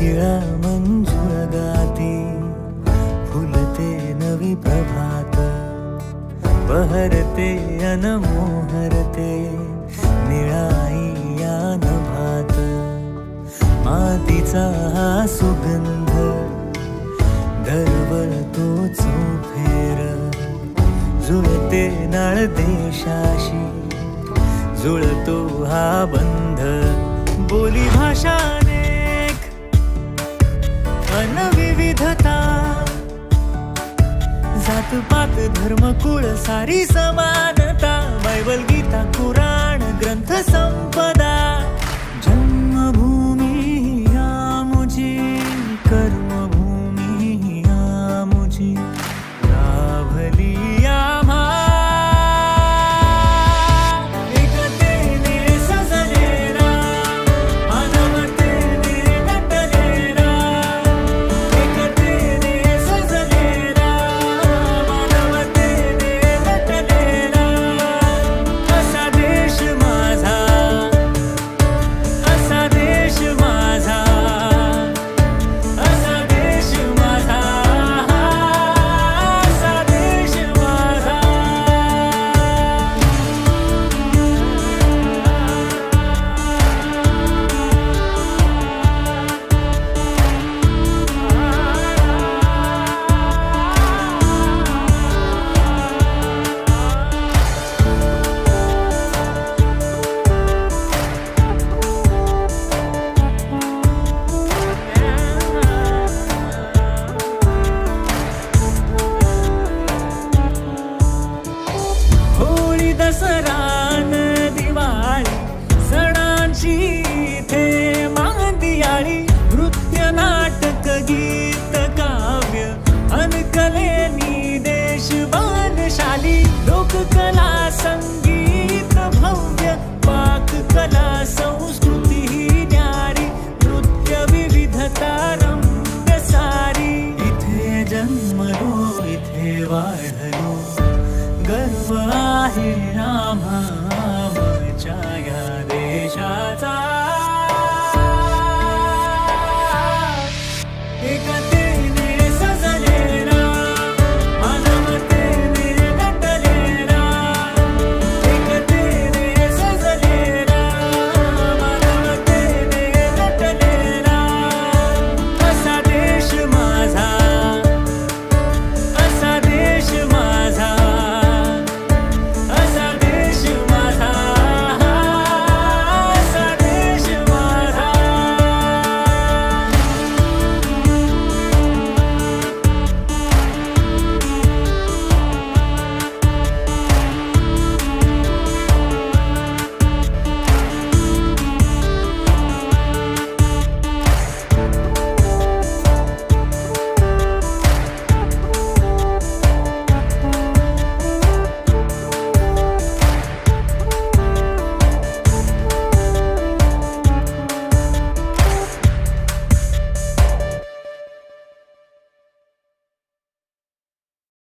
निळा मंजुळ गाती फुलते नवी प्रभात बहरते अनमोहरते निळाई या नभात मातीचा हा सुगंध दरवळतो चोफेर जुळते नाळ देशाशी जुळतो हा बंध बोली भाषा अनेक अनविविधता जात पात धर्म कुळ सारी समानता बायबल गीता कुराण ग्रंथ संपदा जन्मभूमी या मुझी कर्मभूमी या मुझी लाभली आम्हा दसरान दिवाळी सणांची इथे मांदियाळी नृत्य नाटक गीत काव्य अनकलेनी देश बानशाली लोककला संगीत भव्य पाककला संस्कृती ही न्यारी नृत्य विविधता रम्य सारी इथे जन्मलो इथे वाढलो गर्व आहे आम्हा आमच्या या देशाचा एकतेने सजलेला मानवतेने नटलेला एकतेने सजलेला मानवतेने नटलेला असा देश माझा असा देश माझा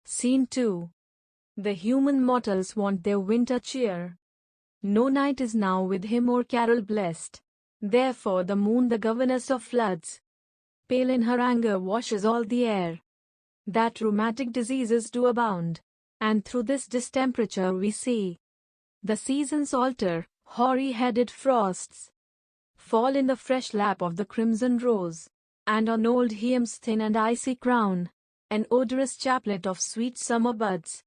Scene 2. The human mortals want their winter cheer. No night is now with him or carol blessed. Therefore the moon, the governess of floods, pale in her anger washes all the air. That rheumatic diseases do abound. And through this distemperature we see the seasons alter, hoary-headed frosts fall in the fresh lap of the crimson rose, and on old Hiam's thin and icy crown an odorous chaplet of sweet summer buds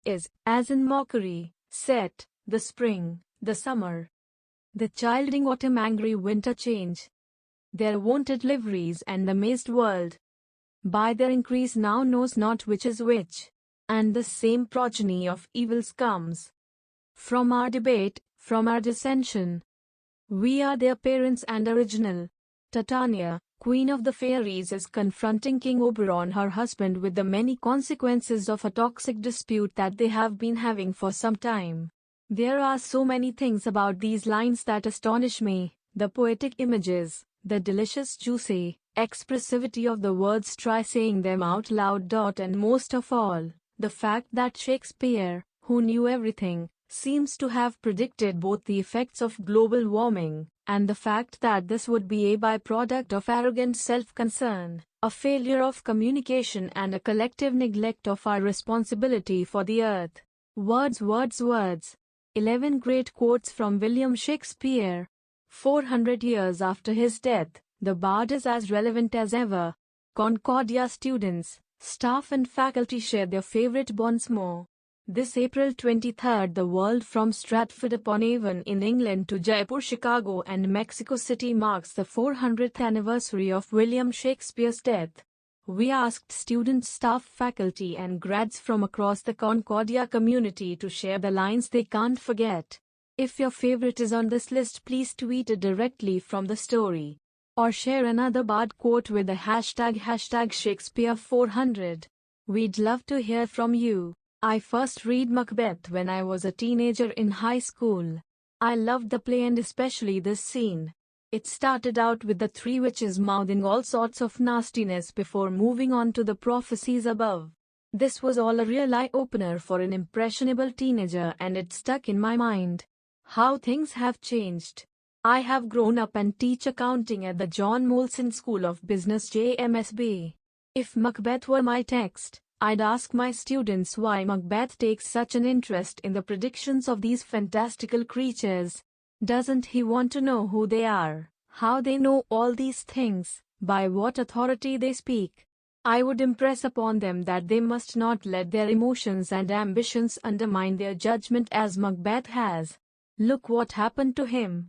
is, as in mockery, set, the spring, the summer, the childing autumn, angry winter change their wonted liveries, and the mazed world by their increase now knows not which is which, and the same progeny of evils comes from our debate, from our dissension. We are their parents and original. Titania, Queen of the Fairies, is confronting King Oberon, her husband, with the many consequences of a toxic dispute that they have been having for some time. There are so many things about these lines that astonish me: the poetic images, the delicious juicy expressivity of the words, try saying them out loud. And most of all, the fact that Shakespeare, who knew everything, seems to have predicted both the effects of global warming and the fact that this would be a byproduct of arrogant self-concern, a failure of communication and a collective neglect of our responsibility for the earth. Words, words, words. 11 great quotes from William Shakespeare. 400 years after his death, the bard is as relevant as ever. Concordia students, staff and faculty share their favorite bonds more. This April 23rd, the world from Stratford-upon-Avon in England to Jaipur, Chicago and Mexico City marks the 400th anniversary of William Shakespeare's death. We asked students, staff, faculty and grads from across the Concordia community to share the lines they can't forget. If your favorite is on this list, please tweet it directly from the story. Or share another bard quote with the hashtag Shakespeare400. We'd love to hear from you. I first read Macbeth when I was a teenager in high school. I loved the play and especially this scene. It started out with the three witches mouthing all sorts of nastiness before moving on to the prophecies above. This was all a real eye-opener for an impressionable teenager and it stuck in my mind. How things have changed. I have grown up and teach accounting at the John Molson School of Business JMSB. If Macbeth were my text, I'd ask my students why Macbeth takes such an interest in the predictions of these fantastical creatures. Doesn't he want to know who they are, how they know all these things, by what authority they speak? I would impress upon them that they must not let their emotions and ambitions undermine their judgment as Macbeth has. Look what happened to him.